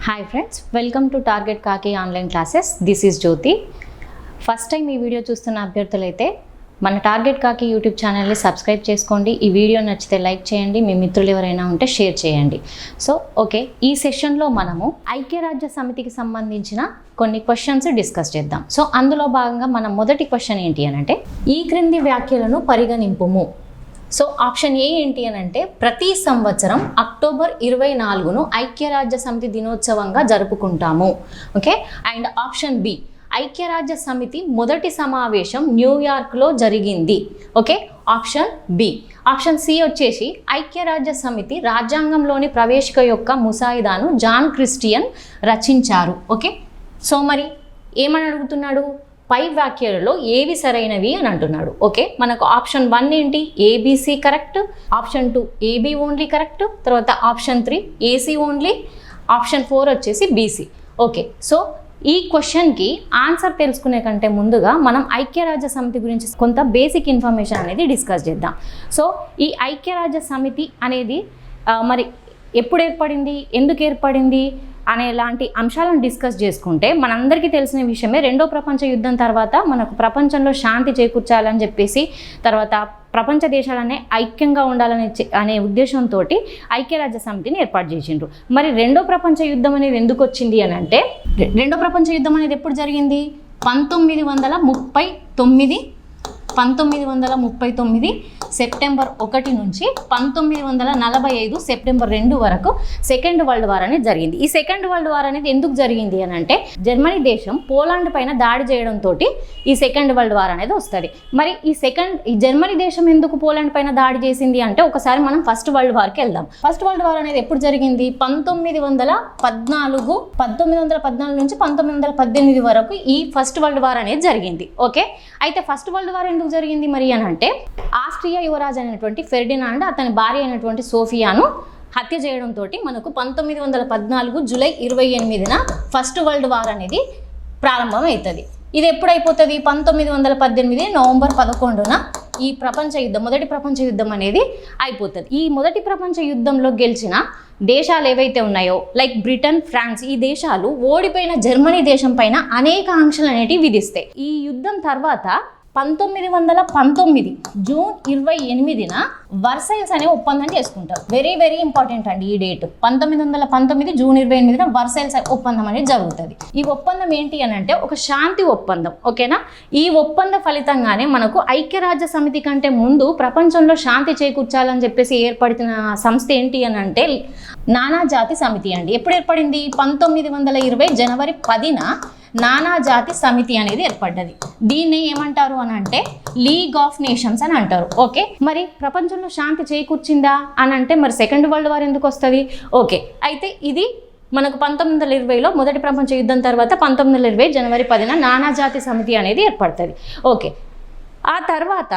Hi friends, welcome to target కాకి online classes. This is Jyothi. First time ఈ video చూస్తున్న అభ్యర్థులైతే మన టార్గెట్ కాకి యూట్యూబ్ ఛానల్ని సబ్స్క్రైబ్ చేసుకోండి. ఈ వీడియో నచ్చితే లైక్ చేయండి, మీ మిత్రులు ఎవరైనా ఉంటే షేర్ చేయండి. సో ఓకే, ఈ సెషన్లో మనము ఐక్యరాజ్య సమితికి సంబంధించిన కొన్ని క్వశ్చన్స్ డిస్కస్ చేద్దాం. సో అందులో భాగంగా మన మొదటి క్వశ్చన్ ఏంటి అని అంటే, ఈ క్రింది వ్యాఖ్యలను పరిగణింపుము. సో ఆప్షన్ ఏ ఏంటి అని అంటే, ప్రతి సంవత్సరం అక్టోబర్ 24ను ఐక్యరాజ్య సమితి దినోత్సవంగా జరుపుకుంటాము. ఓకే. అండ్ ఆప్షన్ బి, ఐక్యరాజ్య సమితి మొదటి సమావేశం న్యూయార్క్లో జరిగింది. Okay. Option B. Option C వచ్చేసి, ఐక్యరాజ్య సమితి రాజ్యాంగంలోని ప్రవేశిక యొక్క ముసాయిదాను జాన్ క్రిస్టియన్ రచించారు. ఓకే. సో మరి ఏమని అడుగుతున్నాడు, పై వ్యాఖ్యలలో ఏవి సరైనవి అని అంటున్నాడు. ఓకే, మనకు ఆప్షన్ 1 ఏంటి, ABC correct, option 2 AB only correct, తర్వాత ఆప్షన్ 3 ఏసీ ఓన్లీ, ఆప్షన్ 4 వచ్చేసి బీసీ. ఓకే, సో ఈ క్వశ్చన్కి ఆన్సర్ తెలుసుకునే కంటే ముందుగా మనం ఐక్యరాజ్య సమితి గురించి కొంత బేసిక్ ఇన్ఫర్మేషన్ అనేది డిస్కస్ చేద్దాం. సో ఈ ఐక్యరాజ్య సమితి అనేది మరి ఎప్పుడు ఏర్పడింది, ఎందుకు ఏర్పడింది అనే లాంటి అంశాలను డిస్కస్ చేసుకుంటే మనందరికీ తెలిసిన విషయమే, రెండో ప్రపంచ యుద్ధం తర్వాత మనకు ప్రపంచంలో శాంతి చేకూర్చాలని చెప్పేసి, తర్వాత ప్రపంచ దేశాలనే ఐక్యంగా ఉండాలని అనే ఉద్దేశంతో ఐక్యరాజ్య సమితిని ఏర్పాటు చేసిండ్రు. మరి రెండో ప్రపంచ యుద్ధం అనేది ఎందుకు వచ్చింది అని అంటే, రెండో ప్రపంచ యుద్ధం అనేది ఎప్పుడు జరిగింది, 1939 సెప్టెంబర్ 1 నుంచి 1945 సెప్టెంబర్ 2 వరకు సెకండ్ వరల్డ్ వార్ అనేది జరిగింది. ఈ సెకండ్ వరల్డ్ వార్ అనేది ఎందుకు జరిగింది అని అంటే, జర్మనీ దేశం పోలాండ్ పైన దాడి చేయడంతో ఈ సెకండ్ వరల్డ్ వార్ అనేది వస్తుంది. మరి ఈ జర్మనీ దేశం ఎందుకు పోలాండ్ పైన దాడి చేసింది అంటే, ఒకసారి మనం ఫస్ట్ వరల్డ్ వార్కి వెళ్దాం. ఫస్ట్ వరల్డ్ వార్ అనేది ఎప్పుడు జరిగింది, 1914 నుంచి 1918 వరకు ఈ ఫస్ట్ వరల్డ్ వార్ అనేది జరిగింది. ఓకే, అయితే ఫస్ట్ వరల్డ్ వార్ ఎందుకు జరిగింది మరి అని అంటే, ఆస్ట్రియా యువరాజు అయినటువంటి ఫెర్డినాండ్ అతని భార్య అయినటువంటి సోఫియాను హత్య చేయడంతో మనకు 1914 జూలై 28న ఫస్ట్ వరల్డ్ వార్ అనేది ప్రారంభం అవుతుంది. ఇది ఎప్పుడైపోతుంది, 1918 నవంబర్ 11న ఈ ప్రపంచ యుద్ధం, మొదటి ప్రపంచ యుద్ధం అనేది అయిపోతుంది. ఈ మొదటి ప్రపంచ యుద్ధంలో గెలిచిన దేశాలు ఏవైతే ఉన్నాయో, లైక్ బ్రిటన్, ఫ్రాన్స్, ఈ దేశాలు ఓడిపోయిన జర్మనీ దేశం పైన అనేక ఆంక్షలు అనేటివి విధిస్తాయి. ఈ యుద్ధం తర్వాత 1919 జూన్ 28న వర్సైల్స్ అనే ఒప్పందం చేసుకుంటారు. వెరీ వెరీ ఇంపార్టెంట్ అండి ఈ డేట్. 1919 జూన్ 28న వర్సైల్స్ ఒప్పందం అనేది జరుగుతుంది. ఈ ఒప్పందం ఏంటి అని అంటే, ఒక శాంతి ఒప్పందం. ఓకేనా. ఈ ఒప్పంద ఫలితంగానే మనకు ఐక్యరాజ్య సమితి కంటే ముందు ప్రపంచంలో శాంతి చేకూర్చాలని చెప్పేసి ఏర్పడిన సంస్థ ఏంటి అని అంటే, నానాజాతి సమితి అండి. ఎప్పుడు ఏర్పడింది, 1920 జనవరి 10న నానాజాతి సమితి అనేది ఏర్పడ్డది. దీన్ని ఏమంటారు అని అంటే, లీగ్ ఆఫ్ నేషన్స్ అని అంటారు. ఓకే, మరి ప్రపంచంలో శాంతి చేకూర్చిందా అని అంటే, మరి సెకండ్ వరల్డ్ వార్ ఎందుకు వస్తుంది. ఓకే, అయితే ఇది మనకు 1920లో మొదటి ప్రపంచ యుద్ధం తర్వాత 1920 జనవరి 10న నానాజాతి సమితి అనేది ఏర్పడుతుంది. ఓకే, ఆ తర్వాత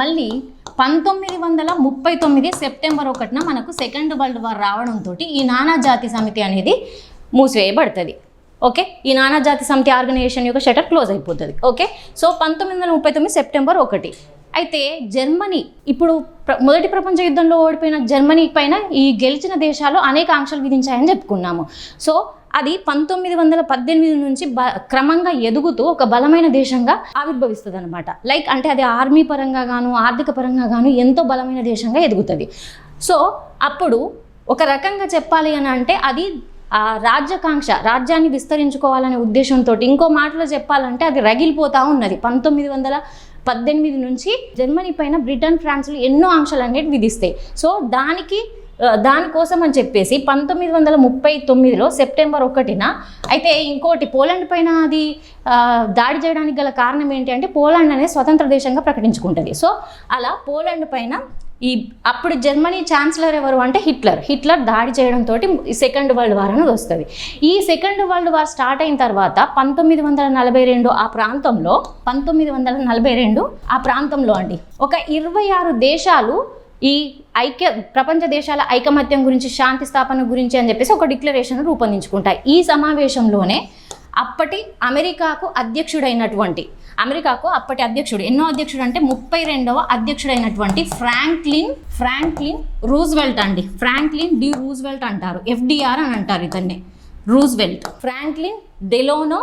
మళ్ళీ 1939 సెప్టెంబర్ 1న మనకు సెకండ్ వరల్డ్ వార్ రావడంతో ఈ నానాజాతి సమితి అనేది మూసివేయబడుతుంది. ఓకే, ఈ నానాజాతి సమితి ఆర్గనైజేషన్ యొక్క షటర్ క్లోజ్ అయిపోతుంది. Okay, so 1939 September 1. అయితే జర్మనీ, ఇప్పుడు మొదటి ప్రపంచ యుద్ధంలో ఓడిపోయిన జర్మనీ పైన ఈ గెలిచిన దేశాలు అనేక ఆంక్షలు విధించాయని చెప్పుకున్నాము. సో అది 1918 నుంచి క్రమంగా ఎదుగుతూ ఒక బలమైన దేశంగా ఆవిర్భవిస్తుంది అనమాట. లైక్ అంటే అది ఆర్మీ పరంగా గాను, ఆర్థిక పరంగా గాను ఎంతో బలమైన దేశంగా ఎదుగుతుంది. సో అప్పుడు ఒక రకంగా చెప్పాలి అని అంటే, అది రాజ్యాకాంక్ష, రాజ్యాన్ని విస్తరించుకోవాలనే ఉద్దేశంతో, ఇంకో మాటలో చెప్పాలంటే అది రగిలిపోతూ ఉన్నది. 1918 నుంచి జర్మనీ పైన బ్రిటన్, ఫ్రాన్స్లు ఎన్నో ఆంక్షలు అనేవి విధిస్తాయి. సో దానికోసం అని చెప్పేసి 1939లో సెప్టెంబర్ 1న, అయితే ఇంకోటి పోలాండ్ పైన అది దాడి చేయడానికి గల కారణం ఏంటి అంటే, పోలాండ్ అనేది స్వతంత్ర దేశంగా ప్రకటించుకుంటుంది. సో అలా పోలాండ్ పైన అప్పుడు జర్మనీ ఛాన్సలర్ ఎవరు అంటే హిట్లర్ దాడి చేయడంతో ఈ సెకండ్ వరల్డ్ వార్ అనేది వస్తుంది. ఈ సెకండ్ వరల్డ్ వార్ స్టార్ట్ అయిన తర్వాత 1942 ఆ ప్రాంతంలో అండి ఒక 26 దేశాలు ఈ ప్రపంచ దేశాల ఐకమత్యం గురించి, శాంతి స్థాపన గురించి అని చెప్పేసి ఒక డిక్లరేషన్ రూపొందించుకుంటాయి. ఈ సమావేశంలోనే అప్పటి అమెరికాకు అధ్యక్షుడు ఎన్నో అధ్యక్షుడు అంటే 32వ అధ్యక్షుడైనటువంటి ఫ్రాంక్లిన్ రూజ్వెల్ట్ అండి. ఫ్రాంక్లిన్ డి రూజ్వెల్ట్ అంటారు, FDR అని అంటారు ఇతన్ని. రూజ్వెల్ట్, ఫ్రాంక్లిన్ డెలోనో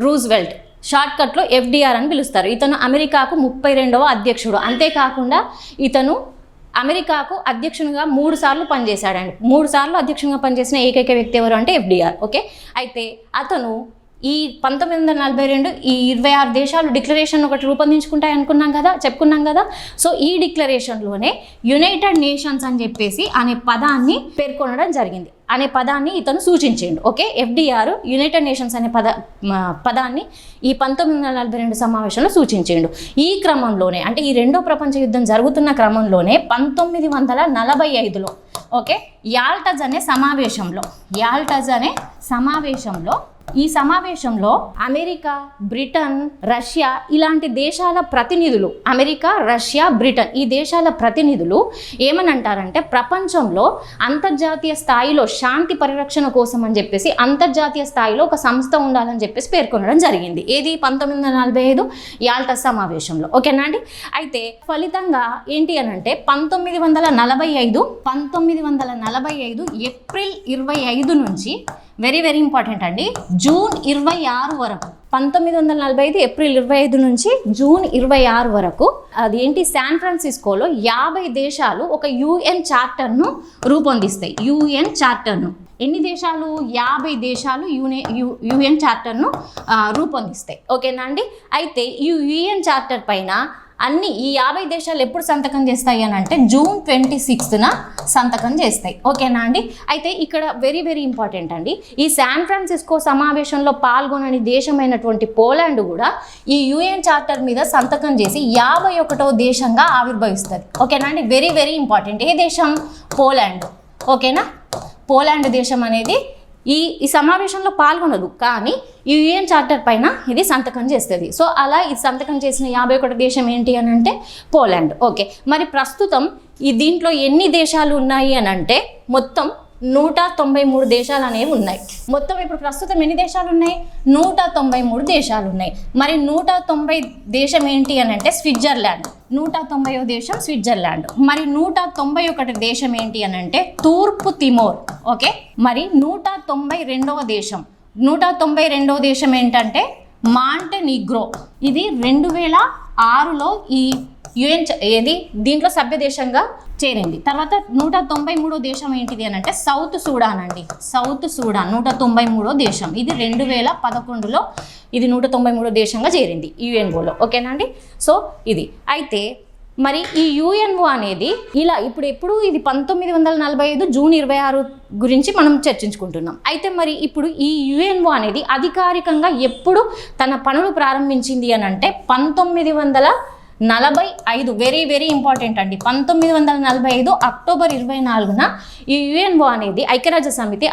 రూజ్వెల్ట్, షార్ట్కట్లో FDR అని పిలుస్తారు. ఇతను అమెరికాకు 32వ అధ్యక్షుడు. అంతేకాకుండా ఇతను అమెరికాకు అధ్యక్షునిగా 3 సార్లు పనిచేశాడండి. 3 సార్లు అధ్యక్షునిగా పనిచేసిన ఏకైక వ్యక్తి ఎవరు అంటే FDR. ఓకే, అయితే అతను ఈ 1942 ఈ 26 దేశాలు డిక్లరేషన్ ఒకటి రూపొందించుకుంటాయి చెప్పుకున్నాం కదా. సో ఈ డిక్లరేషన్లోనే యునైటెడ్ నేషన్స్ అని చెప్పేసి అనే పదాన్ని పేర్కొనడం జరిగింది, అనే పదాన్ని ఇతను సూచించిండు. ఓకే, FDR యునైటెడ్ నేషన్స్ అనే పదాన్ని ఈ 1942 సమావేశంలో సూచించిండు. ఈ క్రమంలోనే అంటే ఈ రెండో ప్రపంచ యుద్ధం జరుగుతున్న క్రమంలోనే 1945లో ఓకే యాల్టజ్ అనే సమావేశంలో ఈ సమావేశంలో అమెరికా, బ్రిటన్, రష్యా ఇలాంటి దేశాల ప్రతినిధులు, అమెరికా, రష్యా, బ్రిటన్ ఈ దేశాల ప్రతినిధులు ఏమని అంటారంటే ప్రపంచంలో అంతర్జాతీయ స్థాయిలో శాంతి పరిరక్షణ కోసం అని చెప్పేసి అంతర్జాతీయ స్థాయిలో ఒక సంస్థ ఉండాలని చెప్పేసి పేర్కొనడం జరిగింది. ఏది 1945 యాల్టా సమావేశంలో. ఓకేనా అండి. అయితే ఫలితంగా ఏంటి అని అంటే 1945 ఏప్రిల్ 25 నుంచి వెరీ వెరీ ఇంపార్టెంట్ అండి, జూన్ 26 వరకు 1945 ఏప్రిల్ 25 నుంచి జూన్ 26 వరకు అదేంటి శాన్ ఫ్రాన్సిస్కోలో 50 దేశాలు ఒక UN చార్టర్ను రూపొందిస్తాయి. UN చార్టర్ను ఎన్ని దేశాలు? 50 దేశాలు UN చార్టర్ను రూపొందిస్తాయి. ఓకేనా అండి. అయితే ఈ UN చార్టర్ పైన అన్ని ఈ 50 దేశాలు ఎప్పుడు సంతకం చేస్తాయి అని అంటే జూన్ 26న సంతకం చేస్తాయి. ఓకేనా అండి. అయితే ఇక్కడ వెరీ వెరీ ఇంపార్టెంట్ అండి, ఈ శాన్ ఫ్రాన్సిస్కో సమావేశంలో పాల్గొనని దేశమైనటువంటి పోలాండ్ కూడా ఈ UN చార్టర్ మీద సంతకం చేసి 51వ దేశంగా ఆవిర్భవిస్తుంది. ఓకేనా అండి. Very very important. ఏ దేశం? పోలాండ్. ఓకేనా, పోలాండ్ దేశం అనేది ఈ సమావేశంలో పాల్గొనదు, కానీ ఈ UN చార్టర్ పైన ఇది సంతకం చేస్తుంది. సో అలా ఇది సంతకం చేసిన 51 దేశం ఏంటి అని అంటే పోలాండ్. ఓకే, మరి ప్రస్తుతం ఈ దీంట్లో ఎన్ని దేశాలు ఉన్నాయి అని అంటే మొత్తం 193 దేశాలు అనేవి ఉన్నాయి. మొత్తం ఇప్పుడు ప్రస్తుతం ఎన్ని దేశాలు ఉన్నాయి? 193 దేశాలు ఉన్నాయి. మరి 190 దేశం ఏంటి అని అంటే స్విట్జర్లాండ్. 190వ దేశం స్విట్జర్లాండ్. మరి 191 దేశం ఏంటి అని అంటే తూర్పు తిమోర్. ఓకే, మరి 192వ దేశం ఏంటంటే మాంటెనిగ్రో. ఇది 2006లో ఈ UN దీంట్లో సభ్య దేశంగా చేరింది. తర్వాత 193వ దేశం ఏంటిది అని అంటే సౌత్ సూడాన్ అండి. సౌత్ సూడాన్ 193వ దేశం. ఇది 2011లో ఇది 193వ దేశంగా చేరింది UNOలో. ఓకేనా అండి. సో ఇది అయితే మరి ఈ UNO అనేది ఇలా ఇప్పుడు ఇది 1945 జూన్ 26 గురించి మనం చర్చించుకుంటున్నాం. అయితే మరి ఇప్పుడు ఈ UNO అనేది అధికారికంగా ఎప్పుడు తన పనులు ప్రారంభించింది అని అంటే 1945. వెరీ వెరీ ఇంపార్టెంట్ అండి. 1945 అక్టోబర్ 24న ఈ UNO అనేది ఐక్యరాజ్య సమితి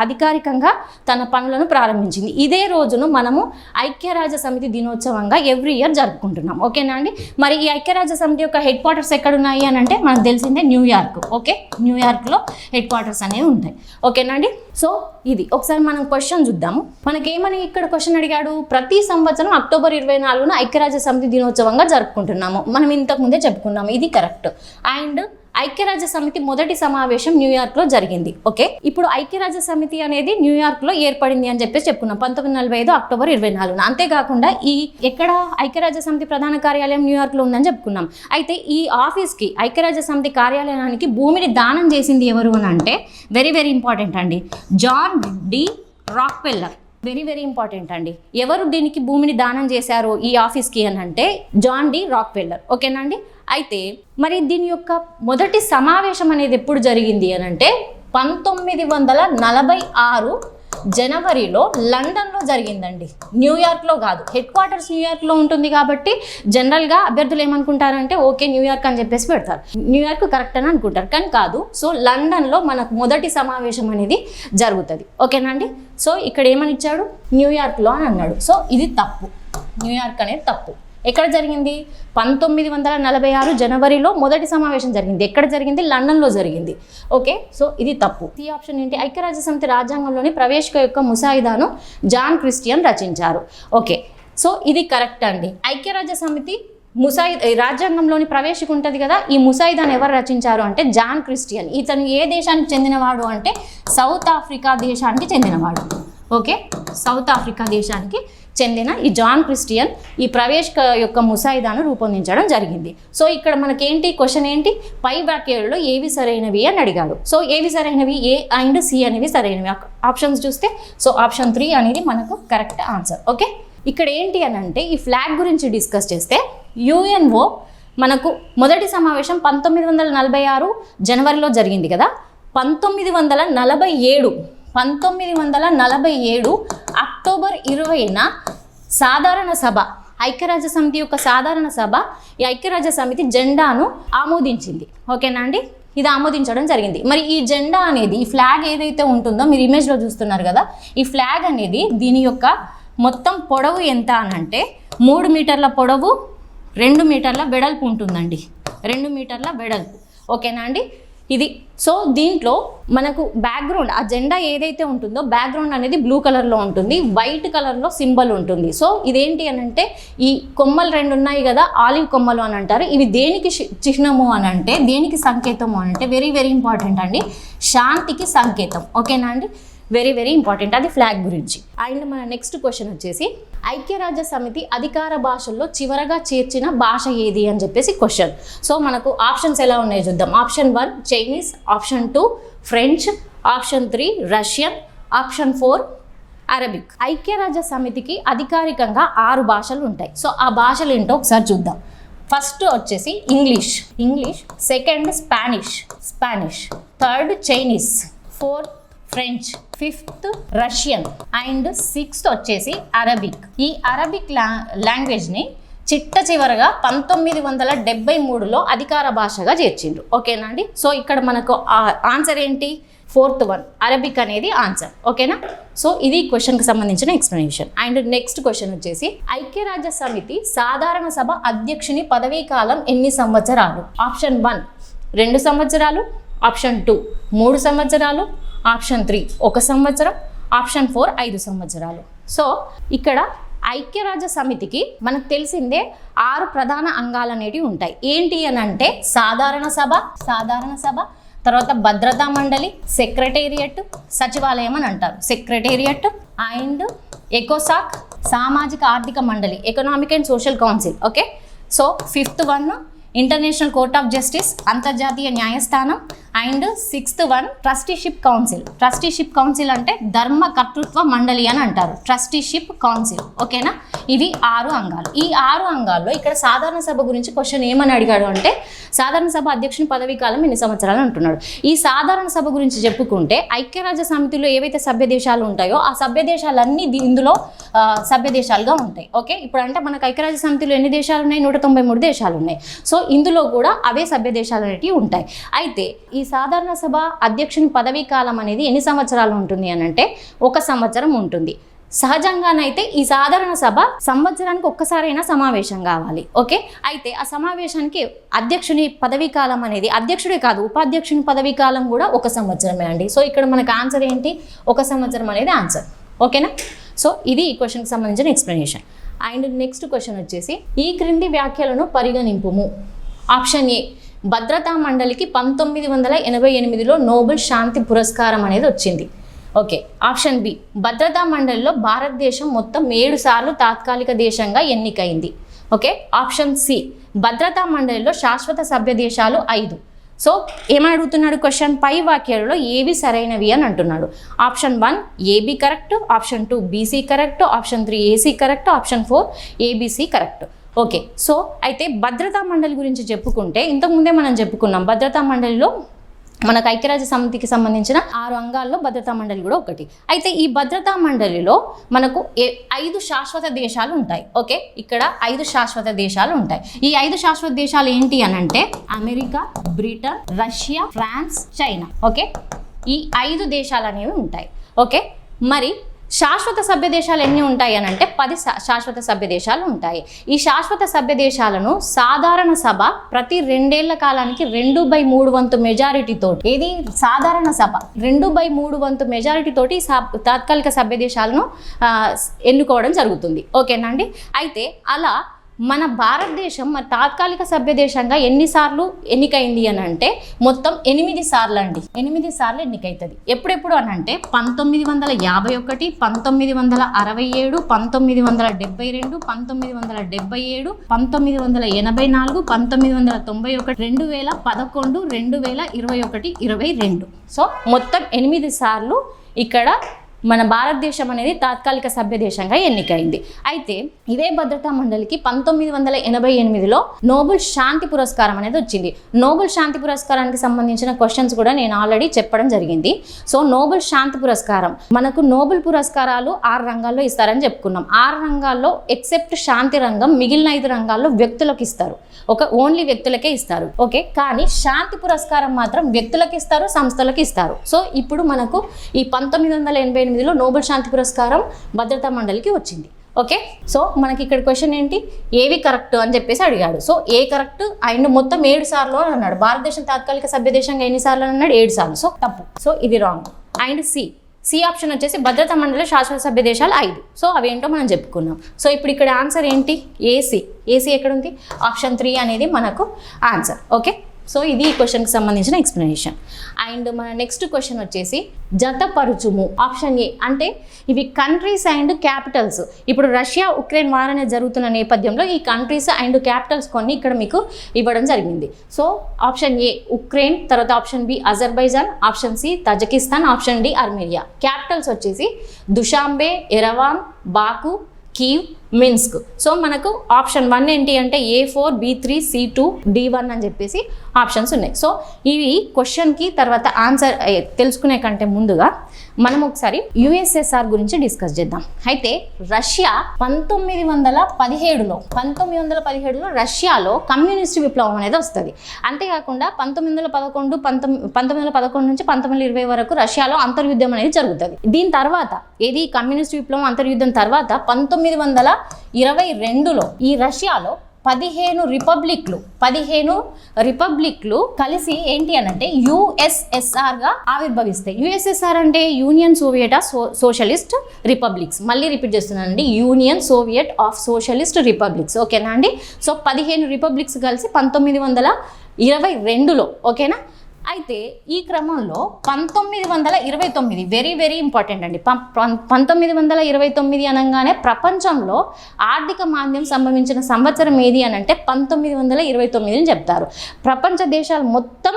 అధికారికంగా తన పనులను ప్రారంభించింది. ఇదే రోజును మనము ఐక్యరాజ్య సమితి దినోత్సవంగా ఎవ్రీ ఇయర్ జరుపుకుంటున్నాం. ఓకేనా అండి. మరి ఈ ఐక్యరాజ్య సమితి యొక్క హెడ్ క్వార్టర్స్ ఎక్కడున్నాయి అని అంటే మనకు తెలిసిందే న్యూయార్క్. ఓకే, న్యూయార్క్లో హెడ్ క్వార్టర్స్ అనేవి ఉంటాయి. ఓకేనా అండి. సో ఇది ఒకసారి మనం క్వశ్చన్ చూద్దాము. మనకేమని ఇక్కడ క్వశ్చన్ అడిగాడు, ప్రతి సంవత్సరం అక్టోబర్ 24న ఐక్యరాజ్య సమితి దినోత్సవంగా జరుపుకుంటున్నాము. మనం ఇంతకు ముందే చెప్పుకున్నాము, ఇది కరెక్ట్. అండ్ ఐక్యరాజ్య సమితి మొదటి సమావేశం న్యూయార్క్లో జరిగింది. ఓకే, ఇప్పుడు ఐక్యరాజ్య సమితి అనేది న్యూయార్క్లో ఏర్పడింది అని చెప్పేసి చెప్పుకున్నాం 1945 అక్టోబర్ 24న. అంతేకాకుండా ఎక్కడ ఐక్యరాజ్య సమితి ప్రధాన కార్యాలయం న్యూయార్క్లో ఉందని చెప్పుకున్నాం. అయితే ఈ ఆఫీస్కి ఐక్యరాజ్య సమితి కార్యాలయానికి భూమిని దానం చేసింది ఎవరు అని అంటే వెరీ వెరీ ఇంపార్టెంట్ అండి, John D Rockefeller. Very very important అండి. ఎవరు దీనికి భూమిని దానం చేశారు ఈ ఆఫీస్కి అని అంటే జాన్ డి రాక్ఫెల్లర్. ఓకేనా అండి. అయితే మరి దీని యొక్క మొదటి సమావేశం అనేది ఎప్పుడు జరిగింది అని అంటే 1946 జనవరిలో లండన్లో జరిగిందండి, న్యూయార్క్లో కాదు. హెడ్ క్వార్టర్స్ న్యూయార్క్లో ఉంటుంది కాబట్టి జనరల్గా అభ్యర్థులు ఏమనుకుంటారంటే ఓకే న్యూయార్క్ అని చెప్పేసి పెడతారు, న్యూయార్క్ కరెక్ట్ అని అనుకుంటారు, కానీ కాదు. సో లండన్లో మనకు మొదటి సమావేశం అనేది జరుగుతుంది. ఓకేనా అండి. సో ఇక్కడ ఏమని ఇచ్చాడు, న్యూయార్క్లో అని అన్నాడు. సో ఇది తప్పు, న్యూయార్క్ అనేది తప్పు. ఎక్కడ జరిగింది? 1946 జనవరిలో మొదటి సమావేశం జరిగింది. ఎక్కడ జరిగింది? లండన్లో జరిగింది. ఓకే, సో ఇది తప్పు. ఈ ఆప్షన్ ఏంటి? ఐక్యరాజ్య సమితి రాజ్యాంగంలోని ప్రవేశిక యొక్క ముసాయిదాను జాన్ క్రిస్టియన్ రచించారు. ఓకే, సో ఇది కరెక్ట్ అండి. ఐక్యరాజ్య సమితి రాజ్యాంగంలోని ప్రవేశిక ఉంటుంది కదా, ఈ ముసాయిదాను ఎవరు రచించారు అంటే జాన్ క్రిస్టియన్. ఇతను ఏ దేశానికి చెందినవాడు అంటే సౌత్ ఆఫ్రికా దేశానికి చెందినవాడు. ఓకే, సౌత్ ఆఫ్రికా దేశానికి చెందిన ఈ జాన్ క్రిస్టియన్ ఈ ప్రవేశ్ యొక్క ముసాయిదాను రూపొందించడం జరిగింది. సో ఇక్కడ మనకేంటి క్వశ్చన్ ఏంటి, పై వాక్యాలలో ఏవి సరైనవి అని అడిగాడు. సో ఏవి సరైనవి, ఏ అండ్ సి అనేవి సరైనవి. ఆప్షన్స్ చూస్తే సో ఆప్షన్ 3 అనేది మనకు కరెక్ట్ ఆన్సర్. ఓకే, ఇక్కడ ఏంటి అని అంటే ఈ ఫ్లాగ్ గురించి డిస్కస్ చేస్తే యుఎన్ఓ మనకు మొదటి సమావేశం 1946 జనవరిలో జరిగింది కదా. 1947 అక్టోబర్ 20న సాధారణ సభ, ఐక్యరాజ్య సమితి యొక్క సాధారణ సభ ఈ ఐక్యరాజ్య సమితి జెండాను ఆమోదించింది. ఓకేనా అండి, ఇది ఆమోదించడం జరిగింది. మరి ఈ జెండా అనేది, ఈ ఫ్లాగ్ ఏదైతే ఉంటుందో మీరు ఇమేజ్లో చూస్తున్నారు కదా, ఈ ఫ్లాగ్ అనేది దీని యొక్క మొత్తం పొడవు ఎంత అనంటే 3 మీటర్ల పొడవు, 2 మీటర్ల వెడల్పు ఉంటుందండి. 2 మీటర్ల వెడల్పు. ఓకేనా అండి, ఇది. సో దీంట్లో మనకు బ్యాక్గ్రౌండ్, ఆ జెండా ఏదైతే ఉంటుందో బ్యాక్గ్రౌండ్ అనేది బ్లూ కలర్లో ఉంటుంది, వైట్ కలర్లో సింబల్ ఉంటుంది. సో ఇదేంటి అని అంటే ఈ కొమ్మలు 2 ఉన్నాయి కదా, ఆలివ్ కొమ్మలు అని అంటారు. ఇవి దేనికి చిహ్నము అని అంటే, దేనికి సంకేతము అని అంటే, వెరీ వెరీ ఇంపార్టెంట్ అండి, శాంతికి సంకేతం. ఓకేనా అండి, వెరీ వెరీ ఇంపార్టెంట్ అది ఫ్లాగ్ గురించి. అండ్ మన నెక్స్ట్ క్వశ్చన్ వచ్చేసి ఐక్యరాజ్య సమితి అధికార భాషల్లో చివరగా చేర్చిన భాష ఏది అని చెప్పేసి క్వశ్చన్. సో మనకు ఆప్షన్స్ ఎలా ఉన్నాయో చూద్దాం. Option 1 Chinese, option 2 French, option 3 Russian, option 4 Arabic. ఐక్యరాజ్య సమితికి అధికారికంగా 6 భాషలు ఉంటాయి. సో ఆ భాషలు ఏంటో ఒకసారి చూద్దాం. ఫస్ట్ వచ్చేసి English, second Spanish, third Chinese, fourth French, fifth Russian and sixth వచ్చేసి అరబిక్. ఈ అరబిక్ లాంగ్వేజ్ని చిట్ట చివరగా 1973లో అధికార భాషగా చేర్చిండ్రు. ఓకేనా అండి, సో ఇక్కడ మనకు ఆన్సర్ ఏంటి, 4th 1 అరబిక్ అనేది ఆన్సర్. ఓకేనా, సో ఇది క్వశ్చన్కి సంబంధించిన ఎక్స్ప్లెనేషన్. అండ్ నెక్స్ట్ క్వశ్చన్ వచ్చేసి ఐక్యరాజ్య సమితి సాధారణ సభ అధ్యక్షుని పదవీ కాలం ఎన్ని సంవత్సరాలు? ఆప్షన్ 1 2 సంవత్సరాలు, ఆప్షన్ 2 3 సంవత్సరాలు, ఆప్షన్ 3 1 సంవత్సరం, ఆప్షన్ 4 5 సంవత్సరాలు. సో ఇక్కడ ఐక్యరాజ్య సమితికి మనకు తెలిసిందే 6 ప్రధాన అంగాలు అనేవి ఉంటాయి. ఏంటి అని అంటే సాధారణ సభ, తర్వాత భద్రతా మండలి, సెక్రటేరియట్, సచివాలయం అని అంటారు, సెక్రటేరియట్ అండ్ ఎకోసాక్, సామాజిక ఆర్థిక మండలి, economic and social council. Okay, so 5th 1 international court of justice, అంతర్జాతీయ న్యాయస్థానం. అండ్ 6th 1 ట్రస్టీషిప్ కౌన్సిల్ అంటే ధర్మ కర్తృత్వ మండలి అని అంటారు, ట్రస్టీషిప్ కౌన్సిల్. ఓకేనా, ఇవి 6 అంగాలు. ఈ 6 అంగాల్లో ఇక్కడ సాధారణ సభ గురించి క్వశ్చన్ ఏమని అడిగాడు అంటే సాధారణ సభ అధ్యక్షుని పదవీ కాలం ఎన్ని సంవత్సరాలు అంటున్నాడు. ఈ సాధారణ సభ గురించి చెప్పుకుంటే ఐక్యరాజ్య సమితిలో ఏవైతే సభ్య దేశాలు ఉంటాయో ఆ సభ్య దేశాలన్నీ ఇందులో సభ్య దేశాలుగా ఉంటాయి. ఓకే, ఇప్పుడు అంటే మనకు ఐక్యరాజ్య సమితిలో ఎన్ని దేశాలు ఉన్నాయి, 193 దేశాలు ఉన్నాయి. సో ఇందులో కూడా అవే సభ్య దేశాలు అనేవి ఉంటాయి. అయితే ఈ సాధారణ సభ అధ్యక్షుని పదవీ కాలం అనేది ఎన్ని సంవత్సరాలు ఉంటుంది అని అంటే 1 సంవత్సరం ఉంటుంది. సహజంగానైతే ఈ సాధారణ సభ సంవత్సరానికి ఒక్కసారైనా సమావేశం కావాలి. ఓకే, అయితే ఆ సమావేశానికి అధ్యక్షుని పదవీ కాలం అనేది అధ్యక్షుడే కాదు ఉపాధ్యక్షుని పదవీ కాలం కూడా 1 సంవత్సరమే అండి. సో ఇక్కడ మనకు ఆన్సర్ ఏంటి, 1 సంవత్సరం అనేది ఆన్సర్. ఓకేనా, సో ఇది ఈ క్వశ్చన్కి సంబంధించిన ఎక్స్ప్లెనేషన్. అండ్ నెక్స్ట్ క్వశ్చన్ వచ్చేసి ఈ క్రింది వ్యాఖ్యలను పరిగణింపుము. ఆప్షన్ ఏ భద్రతా మండలికి 1988లో నోబెల్ శాంతి పురస్కారం అనేది వచ్చింది. ఓకే, ఆప్షన్ బి భద్రతా మండలిలో భారతదేశం మొత్తం 7 సార్లు తాత్కాలిక దేశంగా ఎన్నికైంది. ఓకే, ఆప్షన్ సి భద్రతా మండలిలో శాశ్వత సభ్య దేశాలు 5. సో ఏమని అడుగుతున్నాడు క్వశ్చన్, పై వాక్యాలలో ఏవి సరైనవి అని అంటున్నాడు. Option 1 AB correct, option 2 BC correct, option 3 AC correct, option 4 ABC correct. Okay, so అయితే భద్రతా మండలి గురించి చెప్పుకుంటే ఇంతకుముందే మనం చెప్పుకున్నాం, భద్రతా మండలిలో మనకు ఐక్యరాజ్య సమితికి సంబంధించిన 6 అంగాల్లో భద్రతా మండలి కూడా ఒకటి. అయితే ఈ భద్రతా మండలిలో మనకు 5 శాశ్వత దేశాలు ఉంటాయి. ఓకే, ఇక్కడ 5 శాశ్వత దేశాలు ఉంటాయి. ఈ 5 శాశ్వత దేశాలు ఏంటి అని అంటే America, Britain, Russia, France, China. Okay, ఈ 5 దేశాలు అనేవి ఉంటాయి. ఓకే, మరి శాశ్వత సభ్య దేశాలు ఎన్ని ఉంటాయి అని అంటే 10 శాశ్వత సభ్య దేశాలు ఉంటాయి. ఈ శాశ్వత సభ్య దేశాలను సాధారణ సభ ప్రతి 2 ఏళ్ల కాలానికి 2/3 వంతు మెజారిటీ తోటి, ఇది సాధారణ సభ 2/3 వంతు మెజారిటీ తోటి తాత్కాలిక సభ్య దేశాలను ఎన్నుకోవడం జరుగుతుంది. ఓకేనా అండి, అయితే అలా మన భారతదేశం మరి తాత్కాలిక సభ్య దేశంగా ఎన్నిసార్లు ఎన్నికైంది అని అంటే మొత్తం 8 సార్లు అండి. 8 సార్లు ఎన్నికైతుంది. ఎప్పుడెప్పుడు అని అంటే 1951, 1967, 1972, 1977, 1984, 1991, 2011, 2021, 22. సో మొత్తం 8 సార్లు ఇక్కడ మన భారతదేశం అనేది తాత్కాలిక సభ్య దేశంగా ఎన్నికైంది. అయితే ఇదే భద్రతా మండలికి 1988లో నోబెల్ శాంతి పురస్కారం అనేది వచ్చింది. నోబెల్ శాంతి పురస్కారానికి సంబంధించిన క్వశ్చన్స్ కూడా నేను ఆల్రెడీ చెప్పడం జరిగింది. సో నోబెల్ శాంతి పురస్కారం మనకు నోబెల్ పురస్కారాలు 6 రంగాల్లో ఇస్తారని చెప్పుకున్నాం. 6 రంగాల్లో ఎక్సెప్ట్ శాంతి రంగం మిగిలిన 5 రంగాల్లో వ్యక్తులకు ఇస్తారు. ఓన్లీ వ్యక్తులకే ఇస్తారు. ఓకే, కానీ శాంతి పురస్కారం మాత్రం వ్యక్తులకు ఇస్తారు, సంస్థలకు ఇస్తారు. సో ఇప్పుడు మనకు ఈ 1988లో నోబెల్ శాంతి పురస్కారం భద్రతా మండలికి వచ్చింది. ఓకే, సో మనకి ఇక్కడ క్వశ్చన్ ఏంటి, ఏవి కరెక్ట్ అని చెప్పేసి అడిగాడు. సో ఏ కరెక్ట్ అండ్ మొత్తం 7 సార్లు అని అన్నాడు. భారతదేశం తాత్కాలిక సభ్య దేశంగా ఎన్ని సార్లు అని అన్నాడు, 7 సార్లు. సో తప్పు. సో ఇది రాంగ్. అండ్ సి ఆప్షన్ వచ్చేసి భద్రతా మండలి శాశ్వత సభ్య దేశాలు 5. సో అవేంటో మనం చెప్పుకున్నాం. సో ఇప్పుడు ఇక్కడ ఆన్సర్ ఏంటి, ఏసీ ఎక్కడ ఉంది, ఆప్షన్ 3 అనేది మనకు ఆన్సర్. ఓకే, సో ఇది ఈ క్వశ్చన్కి సంబంధించిన ఎక్స్ప్లెనేషన్. అండ్ మన నెక్స్ట్ క్వశ్చన్ వచ్చేసి జతపరుచుము. ఆప్షన్ ఏ అంటే ఇవి కంట్రీస్ అండ్ క్యాపిటల్స్. ఇప్పుడు రష్యా ఉక్రెయిన్ వార్ అనేది జరుగుతున్న నేపథ్యంలో ఈ కంట్రీస్ అండ్ క్యాపిటల్స్ కొన్ని ఇక్కడ మీకు ఇవ్వడం జరిగింది. సో ఆప్షన్ ఏ ఉక్రెయిన్, తర్వాత option B Azerbaijan, option C Tajikistan, option D Armenia. Capitals వచ్చేసి Dushanbe, Yerevan, Baku, Kyiv, Minsk. So మనకు ఆప్షన్ 1 ఏంటి అంటే A4, B3, C2, D1 అని చెప్పేసి ఆప్షన్స్ ఉన్నాయి. సో ఇవి క్వశ్చన్కి తర్వాత ఆన్సర్ తెలుసుకునే కంటే ముందుగా మనం ఒకసారి యుఎస్ఎస్ఆర్ గురించి డిస్కస్ చేద్దాం. అయితే రష్యా 1917లో రష్యాలో కమ్యూనిస్ట్ విప్లవం అనేది వస్తుంది. అంతేకాకుండా 1911 నుంచి 1920 వరకు రష్యాలో అంతర్యుద్ధం అనేది జరుగుతుంది. దీని తర్వాత ఏది కమ్యూనిస్ట్ విప్లవం అంతర్యుద్ధం తర్వాత 1922లో ఈ రష్యాలో 15 రిపబ్లిక్లు కలిసి ఏంటి అనంటే యుఎస్ఎస్ఆర్గా ఆవిర్భవిస్తాయి. యుఎస్ఎస్ఆర్ అంటే union Soviet of socialist republics. మళ్ళీ రిపీట్ చేస్తున్నానండి, union Soviet of socialist republics. ఓకేనా అండి. సో 15 రిపబ్లిక్స్ కలిసి 1922లో. ఓకేనా. అయితే ఈ క్రమంలో 1929 వెరీ వెరీ ఇంపార్టెంట్ అండి. 1929 అనగానే ప్రపంచంలో ఆర్థిక మాంద్యం సంభవించిన సంవత్సరం ఏది అని అంటే 1929 చెప్తారు. ప్రపంచ దేశాలు మొత్తం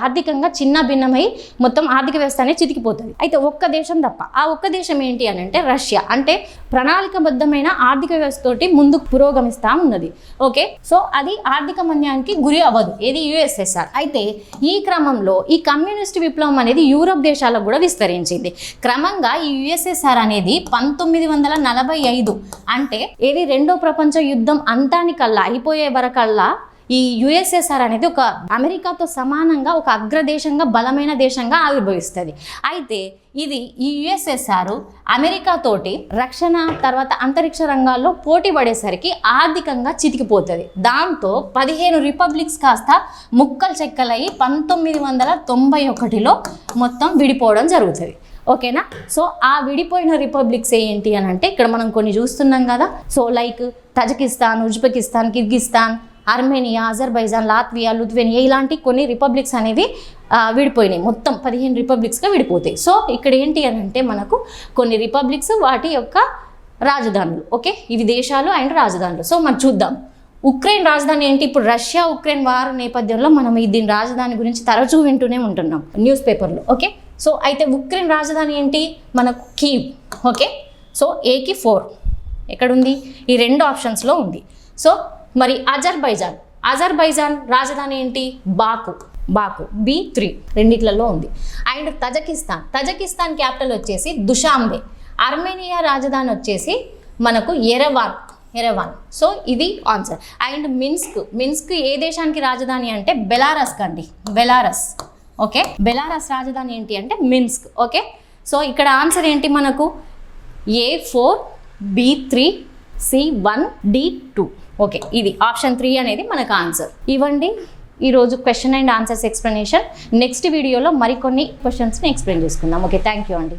ఆర్థికంగా చిన్న భిన్నమై మొత్తం ఆర్థిక వ్యవస్థ అనేది చితికిపోతుంది. అయితే ఒక్క దేశం తప్ప. ఆ ఒక్క దేశం ఏంటి అని అంటే రష్యా. అంటే ప్రణాళికబద్ధమైన ఆర్థిక వ్యవస్థతోటి ముందుకు పురోగమిస్తూ ఉన్నది. ఓకే, సో అది ఆర్థిక మాంద్యానికి గురి అవ్వదు. ఏది యుఎస్ఎస్ఆర్. అయితే ఈ క్రమంలో ఈ కమ్యూనిస్ట్ విప్లవం అనేది యూరోప్ దేశాలకు కూడా విస్తరించింది. క్రమంగా ఈ యుఎస్ఎస్ఆర్ అనేది 1945 అంటే ఏది రెండో ప్రపంచ యుద్ధం అంతానికల్లా అయిపోయే వరకల్లా ఈ యుఎస్ఎస్ఆర్ అనేది ఒక అమెరికాతో సమానంగా ఒక అగ్రదేశంగా బలమైన దేశంగా ఆవిర్భవిస్తుంది. అయితే ఇది ఈ యుఎస్ఎస్ఆర్ అమెరికాతోటి రక్షణ తర్వాత అంతరిక్ష రంగాల్లో పోటీ పడేసరికి ఆర్థికంగా చితికిపోతుంది. దాంతో 15 రిపబ్లిక్స్ కాస్త ముక్కలు చెక్కలయ్యి 1991లో మొత్తం విడిపోవడం జరుగుతుంది. ఓకేనా. సో ఆ విడిపోయిన రిపబ్లిక్స్ ఏంటి అని అంటే ఇక్కడ మనం కొన్ని చూస్తున్నాం కదా. So like Tajikistan, Uzbekistan, Kyrgyzstan, Armenia, Azerbaijan, Latvia, Lithuania ఇలాంటి కొన్ని రిపబ్లిక్స్ అనేవి విడిపోయినాయి. మొత్తం 15 రిపబ్లిక్స్గా విడిపోతాయి. సో ఇక్కడ ఏంటి అని అంటే మనకు కొన్ని రిపబ్లిక్స్ వాటి యొక్క రాజధానులు. ఓకే, ఇవి దేశాలు అండ్ రాజధానులు. సో మనం చూద్దాం ఉక్రెయిన్ రాజధాని ఏంటి. ఇప్పుడు రష్యా ఉక్రెయిన్ వార్ నేపథ్యంలో మనం దీని రాజధాని గురించి తరచూ వింటూనే ఉంటున్నాం న్యూస్ పేపర్లో. ఓకే, సో అయితే ఉక్రెయిన్ రాజధాని ఏంటి మనకు కీవ్. ఓకే, సో ఏకి 4 ఎక్కడుంది, ఈ 2 ఆప్షన్స్లో ఉంది. సో మరి అజర్బైజాన్ రాజధాని ఏంటి బాకు B3 రెండిట్లలో ఉంది. అండ్ తజకిస్తాన్ క్యాపిటల్ వచ్చేసి దుషాంబే. ఆర్మేనియా రాజధాని వచ్చేసి మనకు ఎరవాన్. సో ఇది ఆన్సర్. అండ్ మిన్స్క్ ఏ దేశానికి రాజధాని అంటే బెలారస్. ఓకే, బెలారస్ రాజధాని ఏంటి అంటే మిన్స్క్. ఓకే, సో ఇక్కడ ఆన్సర్ ఏంటి మనకు A4 B3 C1 D2. Okay, ఇది ఆప్షన్ 3 అనేది మనకు ఆన్సర్. ఇవ్వండి ఈరోజు question and answers explanation. Next వీడియోలో మరికొన్ని క్వశ్చన్స్ని ఎక్స్ప్లెయిన్ చేసుకుందాం. ఓకే, థ్యాంక్ యూ అండి.